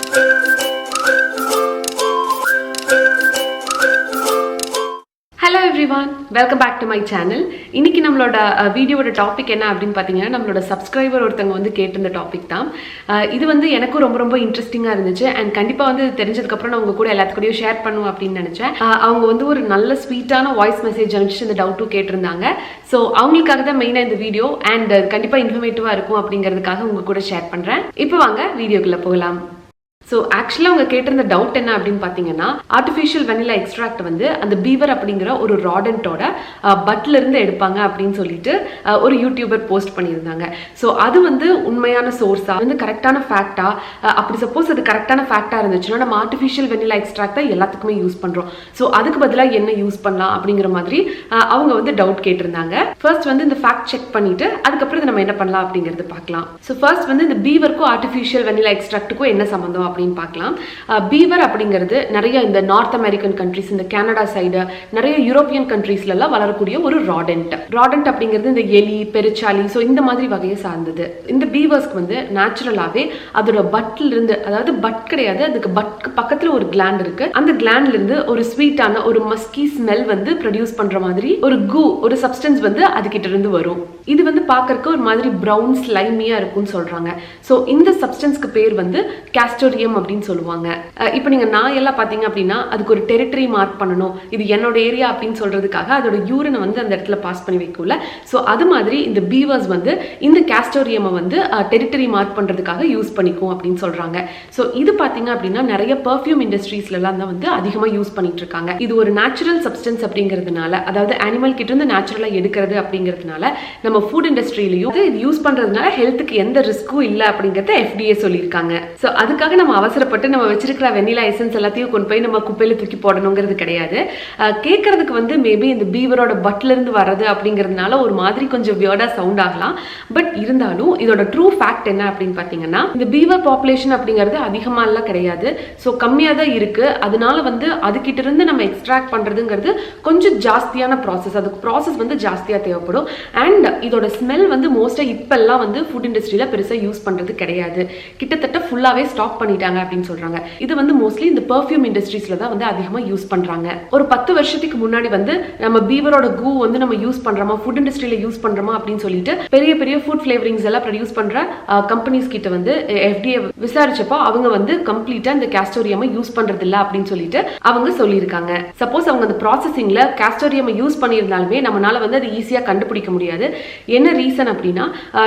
Hello everyone, welcome back to my channel. இன்னைக்கு நம்மளோட வீடியோவோட டாபிக் என்ன அப்படின்னு பார்த்தீங்கன்னா நம்மளோட சப்ஸ்கிரைபர் ஒருத்தங்க வந்து கேட்டிருந்த டாபிக் தான். இது வந்து எனக்கும் ரொம்ப இன்ட்ரெஸ்டிங்காக இருந்துச்சு அண்ட் கண்டிப்பாக வந்து தெரிஞ்சதுக்கப்புறம் நான் உங்க கூட எல்லாத்துக்கூடயும் ஷேர் பண்ணுவோம் அப்படின்னு நினச்சேன். அவங்க வந்து ஒரு நல்ல ஸ்வீட்டான வாய்ஸ் மெசேஜ் அனுப்பிச்சு இந்த டவுட்டும் கேட்டிருந்தாங்க. ஸோ அவங்களுக்காக தான் மெயினாக இந்த வீடியோ அண்ட் கண்டிப்பாக இன்ஃபர்மேட்டிவாக இருக்கும் அப்படிங்கிறதுக்காக உங்க கூட ஷேர் பண்ணுறேன். இப்போ வாங்க வீடியோக்குள்ளே போகலாம். ஸோ ஆக்சுவலாக அவங்க கேட்டிருந்த டவுட் என்ன அப்படின்னு பார்த்தீங்கன்னா ஆர்டிஃபிஷியல் வெனிலா எக்ஸ்ட்ராக்ட் வந்து அந்த பீவர் அப்படிங்கிற ஒரு ராடன்ட்டோட பட்லேருந்து எடுப்பாங்க அப்படின்னு சொல்லிட்டு ஒரு யூடியூபர் போஸ்ட் பண்ணியிருந்தாங்க. ஸோ அது வந்து உண்மையான சோர்ஸா வந்து கரெக்டான ஃபேக்டா, அப்படி சப்போஸ் அது கரெக்டான ஃபேக்டாக இருந்துச்சுன்னா நம்ம ஆர்டிஃபிஷியல் வெனிலா எக்ஸ்ட்ராக்டை எல்லாத்துக்குமே யூஸ் பண்ணுறோம். ஸோ அதுக்கு பதிலாக என்ன யூஸ் பண்ணலாம் அப்படிங்கிற மாதிரி அவங்க வந்து டவுட் கேட்டிருந்தாங்க. ஃபர்ஸ்ட் வந்து இந்த ஃபேக்ட் செக் பண்ணிட்டு அதுக்கப்புறம் நம்ம என்ன பண்ணலாம் அப்படிங்கிறது பார்க்கலாம். ஸோ ஃபர்ஸ்ட் வந்து இந்த பீவருக்கும் ஆர்டிஃபிஷியல் வெனிலா எக்ஸ்ட்ராக்ட்டுக்கும் என்ன சம்பந்தம் அப்படின்னு பார்க்கலாம். பீவர் அப்படிங்கிறது நிறைய இந்த நார்த் அமெரிக்கன் கண்ட்ரிஸ், இந்த கனடா சைடு, நிறைய யூரோப்பியன் கண்ட்ரீஸ்ல எல்லாம் வளரக்கூடிய ஒரு ராடன்ட் அப்படிங்கிறது இந்த எலி, பெருச்சாலி, ஸோ இந்த மாதிரி வகையை சார்ந்தது. இந்த பீவர்ஸ்க்கு வந்து நேச்சுரலாவே அதோட பட்ல இருந்து, அதாவது பட் கிடையாது, அதுக்கு பட்க்கு பக்கத்துல ஒரு கிளாண்ட் இருக்கு, அந்த கிளாண்ட்ல இருந்து ஒரு ஸ்வீட்டான ஒரு மஸ்கி ஸ்மெல் வந்து ப்ரொடியூஸ் பண்ற மாதிரி ஒரு ஒரு சப்ஸ்டன்ஸ் வந்து அதுகிட்ட இருந்து வரும். இது வந்து பார்க்கறதுக்கு ஒரு மாதிரி பிரவுன் ஸ்லைமியா இருக்கும்னு சொல்றாங்க. ஸோ இந்த சப்ஸ்டன்ஸ்க்கு பேர் வந்து காஸ்டோரியம் அப்படின்னு சொல்லுவாங்க. இப்போ நீங்க நாய் எல்லாம் பாத்தீங்க அப்படின்னா அதுக்கு ஒரு டெரிட்டரி மார்க் பண்ணணும், இது என்னோட ஏரியா அப்படின்னு சொல்றதுக்காக அதோட யூரினை வந்து அந்த இடத்துல பாஸ் பண்ணி வைக்கும்ல. ஸோ அது மாதிரி இந்த பீவர்ஸ் வந்து இந்த காஸ்டோரியமை வந்து டெரிட்டரி மார்க் பண்றதுக்காக யூஸ் பண்ணிக்கும் அப்படின்னு சொல்றாங்க. ஸோ இது பாத்தீங்க அப்படின்னா நிறைய பெர்ஃப்யூம் இண்டஸ்ட்ரீஸ்ல எல்லாம் தான் வந்து அதிகமா யூஸ் பண்ணிட்டு இருக்காங்க. இது ஒரு நேச்சுரல் சப்ஸ்டன்ஸ் அப்படிங்கிறதுனால, அதாவது அனிமல் கிட்ட இருந்து நேச்சுரலா எடுக்கிறது அப்படிங்கிறதுனால நம்ம ஃபுட் இண்டஸ்ட்ரியிலையும் இது யூஸ் பண்றதுனால ஹெல்த்துக்கு எந்த ரிஸ்க்கும் இல்லை அப்படிங்கறத FDA சொல்லியிருக்காங்க. ஸோ அதுக்காக நம்ம அவசரப்பட்டு நம்ம வச்சிருக்கிற வெனிலா எசன்ஸ் எல்லாத்தையும் கொண்டு போய் நம்ம குப்பையில தூக்கி போடணுங்கிறது கிடையாது. கேட்கறதுக்கு வந்து மேபி இந்த பீவரோட பட்ல இருந்து வர்றது அப்படிங்கிறதுனால ஒரு மாதிரி கொஞ்சம் வியர்டா சவுண்ட் ஆகலாம். பட் இருந்தாலும் இதோட ட்ரூ ஃபேக்ட் என்ன அப்படின்னு பாத்தீங்கன்னா இந்த பீவர் பாப்புலேஷன் அப்படிங்கிறது அதிகமா எல்லாம் கிடையாது. ஸோ கம்மியா தான் இருக்கு. அதனால வந்து அதுகிட்ட இருந்து நம்ம எக்ஸ்ட்ராக்ட் பண்றதுங்கிறது கொஞ்சம் ஜாஸ்தியான ப்ராசஸ், அதுக்கு ப்ராசஸ் வந்து ஜாஸ்தியா தேவைப்படும். அண்ட் இதோட ஸ்மெல் வந்து மோஸ்டா இப்பெல்லாம் வந்து ஃபுட் இண்டஸ்ட்ரியில பெருசா யூஸ் பண்றது கிடையாது, கிட்டத்தட்ட ஃபுல்லாவே ஸ்டாப் பண்ணிட்டாங்க அப்படின்னு சொல்றாங்க. இது வந்து மோஸ்ட்லி இந்த பெர்ஃப்யூம் இண்டஸ்ட்ரீஸ்ல தான் வந்து அதிகமா யூஸ் பண்றாங்க. ஒரு 10 வருஷத்துக்கு முன்னாடி வந்து நம்ம பீவரோட கூ வந்து நம்ம யூஸ் பண்றோமா, ஃபுட் இண்டஸ்ட்ரியில யூஸ் பண்றோமா அப்படின்னு சொல்லிட்டு பெரிய ஃபுட் ஃபிளேவரிங்ஸ் எல்லாம் ப்ரொடியூஸ் பண்ற கம்பெனிஸ் கிட்ட வந்து FDA விசாரிச்சப்போ அவங்க வந்து கம்ப்ளீட்டா இந்த காஸ்டோரியமை யூஸ் பண்றது இல்ல அப்படின்னு சொல்லிட்டு அவங்க சொல்லியிருக்காங்க. சப்போஸ் அவங்க அந்த ப்ராசஸிங்ல காஸ்டோரியமை யூஸ் பண்ணியிருந்தாலுமே நம்மளால வந்து அது ஈஸியா கண்டுபிடிக்க முடியாது. என்ன ரீசன் அப்படின்னா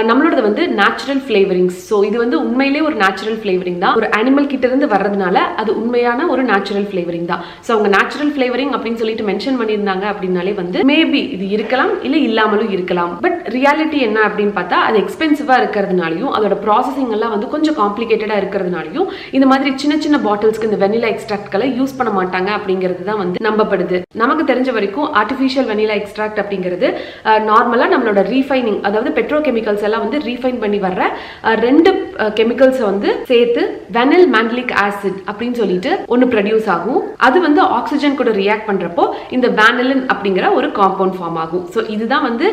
நம்மளோட வந்து நேச்சுரல் ஃபிளேவரிங்ஸ். ஸோ இது வந்து உண்மையிலேயே ஒரு நேச்சுரல் ஃபிளேவரிங் தான், ஒரு அனிமல் கிட்ட இருந்து வர்றதுனால அது உண்மையான ஒரு நேச்சுரல் ஃபிளேவரிங் தான். ஸோ அவங்க நேச்சுரல் ஃபிளேவரிங் அப்படின்னு சொல்லிட்டு மென்ஷன் பண்ணியிருந்தாங்க அப்படின்னாலே வந்து மேபி இது இருக்கலாம், இல்ல இல்லாமலும் இருக்கலாம். பட் ரியாலிட்டி என்ன அப்படின்னு பார்த்தா அது எக்ஸ்பென்சிவா இருக்கிறதுனாலையும் அதோட ப்ராசஸிங் எல்லாம் வந்து கொஞ்சம் காம்ப்ளிகேட்டடா இருக்கிறதுனாலையும் இந்த மாதிரி சின்ன பாட்டில்ஸ்க்கு இந்த வெனிலா எக்ஸ்ட்ராக்ட்களை யூஸ் பண்ண மாட்டாங்க அப்படிங்கிறது தான் வந்து நம்பப்படுது. நமக்கு தெரிஞ்ச வரைக்கும் ஆர்டிஃபிஷியல் வெனிலா எக்ஸ்ட்ராக்ட் அப்படிங்கிறது நார்மலா நம்மளோட ரீஃபைனிங், அதாவது பெட்ரோ கெமிக்கல்ஸ் எல்லாம் வந்து ரீஃபைன் பண்ணி வர்ற 2 கெமிக்கல்ஸ் வந்து சேர்த்து வெனில் மேண்டலிக் ஆசிட் அப்படின்னு சொல்லிட்டு ஒன்னு ப்ரொடியூஸ் ஆகும். அது வந்து ஆக்சிஜன் கூட ரியாக்ட் பண்றப்போ இந்த வானிலின் அப்படிங்கிற ஒரு காம்பவுண்ட் ஃபார்ம் ஆகும். ஸோ இதுதான் வந்து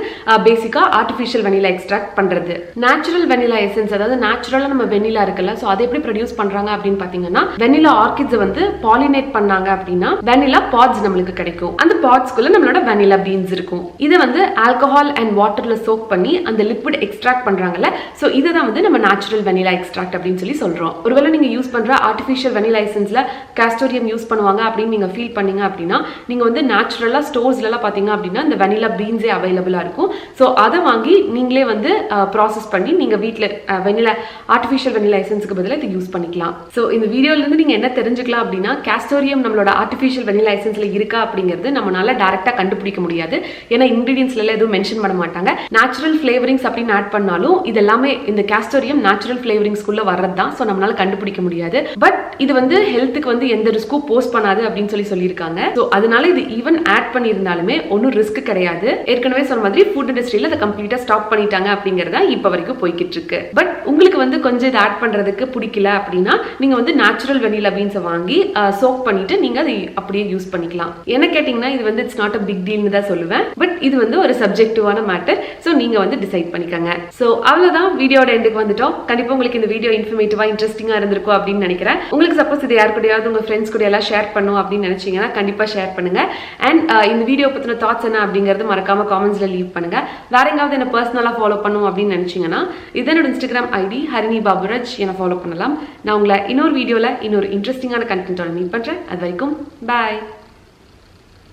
பேசிக்கா ஆர்டிஃபிஷியல் வெனிலா எக்ஸ்ட்ராக்ட் பண்றது. நேச்சுரல் வெனிலா எசன்ஸ், அதாவது நேச்சுரலா நம்ம வெனிலா இருக்குல்ல, ஸோ அதை எப்படி ப்ரொடியூஸ் பண்றாங்க அப்படின்னு பாத்தீங்கன்னா வெனிலா ஆர்கிட்ஸ் வந்து பாலினேட் பண்ணாங்க அப்படின்னா வெனிலா பாட்ஸ் நம்மளுக்கு கிடைக்கும். அந்த பாட்ஸ்குள்ள நம்மளோட வெனிலா பீன்ஸ் இருக்கும். இதை வந்து ஆல்கஹால் அண்ட் வாட்டர்ல சோக் பண்ணி அந்த லிக்விட் எக்ஸ்ட்ராக்ட் பண்றாங்கல்ல, ஸோ இதுதான் வந்து நம்ம நேச்சுரல் வெனிலா எக்ஸ்ட்ராக்ட் அப்படின்னு சொல்றோம். ஒருவேளை நீங்க யூஸ் பண்ற ஆர்டிஃபிஷியல் வெனிலா எசன்ஸ்ல காஸ்டோரியம் யூஸ் பண்ணுவாங்க அப்படின்னு நீங்க ஃபீல் பண்ணீங்க அப்படின்னா நீங்க வந்து நேச்சுரலா ஸ்டோர்ஸ்ல எல்லாம் பாத்தீங்க அப்படின்னா இந்த வெனிலா பீன்ஸே அவைலபிளா இருக்கும். ஸோ அதை வாங்கி நீங்களே வந்து ப்ராசஸ் பண்ணி நீங்க வீட்டில் வெனிலா ஆர்டிஃபிஷியல் வெனிலா எசன்ஸ்க்கு பதிலாக இதை யூஸ் பண்ணிக்கலாம். ஸோ இந்த வீடியோல இருந்து நீங்க என்ன தெரிஞ்சுக்கலாம் அப்படின்னா காஸ்டோரியம் நம்மளோட ஆர்டிஃபிஷியல் வெனிலா எசன்ஸ்ல இருக்கா அப்படிங்கிறது நம்மளால டைரக்டா கண்டுபிடிக்க முடியாது. ஏன்னா இன்கிரீடியன்ஸ்ல எல்லாம் எதுவும் மென்ஷன் பண்ண மாட்டாங்க. நேச்சுரல் ஃபிளேவரிங்ஸ் அப்படின்னு ஆட் பண்ணாலும் இது எல்லாமே இந்த காஸ்டோரியம் நேச்சுரல் ஃபிளேவரிங்ஸ்குள்ள வர்றது தான். ஸோ நம்மளால கண்டுபிடிக்க முடியாது. பட் இது வந்து ஹெல்த்துக்கு வந்து எந்த ரிஸ்க்கும் போஸ்ட் பண்ணாது அப்படின்னு சொல்லியிருக்காங்க. ஸோ அதனால இது ஈவன் ஆட் பண்ணியிருந்தாலுமே ஒன்றும் ரிஸ்க் கிடையாது. ஏற்கனவே சொன்ன மாதிரி ஃபுட் இண்டஸ்ட்ரியில அதை கம்ப்ளீட்டா ஸ்டாப் பண்ணிட்டாங்க அப்படிங்கறத இப்ப வரைக்கும் போய்கிட்டு இருக்கு. பட் உங்களுக்கு வந்து கொஞ்சம் இதை ஆட் பண்றதுக்கு பிடிக்கல அப்படின்னா நீங்க வந்து நேச்சுரல் வெனிலா பீன்ஸை வாங்கி சோக் பண்ணிட்டு நீங்க அதை அப்படியே யூஸ் பண்ணிக்கலாம். என்ன கேட்டீங்கன்னா இது வந்து இட்ஸ் நாட் அ பிக் டீல்னு தான் சொல்லுவேன். பட் இது வந்து ஒரு சப்ஜெக்டிவான மேட்டர். ஸோ நீங்க வந்து டிசைட் பண்ணிக்கோங்க. ஸோ அவ்வளவுதான், வீடியோட எண்டுக்கு வந்துட்டோம். கண்டிப்பா உங்களுக்கு இந்த வீடியோ இன்ஃபர்மேட்டிவா இன்ட்ரெஸ்டிங்கா இருந்திருக்கும் இருக்கும் அப்படின்னு நினைக்கிறேன். உங்களுக்கு சப்போஸ் இது யார் கூடயாவது உங்கள் ஃப்ரெண்ட்ஸ் கூட எல்லாம் ஷேர் பண்ணும் அப்படின்னு நினைச்சீங்கன்னா கண்டிப்பாக ஷேர் பண்ணுங்க. அண்ட் இந்த வீடியோ பற்றின தாட்ஸ் என்ன அப்படிங்கிறது மறக்காம காமெண்ட்ஸில் லீவ் பண்ணுங்க. வேற எங்காவது என்ன பர்சனலாக ஃபாலோ பண்ணும் அப்படின்னு நினைச்சீங்கன்னா இதனோட இன்ஸ்டாகிராம் ஐடி ஹரிணி பாபுராஜ் என்னை ஃபாலோ பண்ணலாம். நான் உங்களை இன்னொரு வீடியோவில் இன்னொரு இன்ட்ரெஸ்டிங்கான கண்டென்ட்டோட மீட் பண்ணுறேன். அது வரைக்கும் பாய்.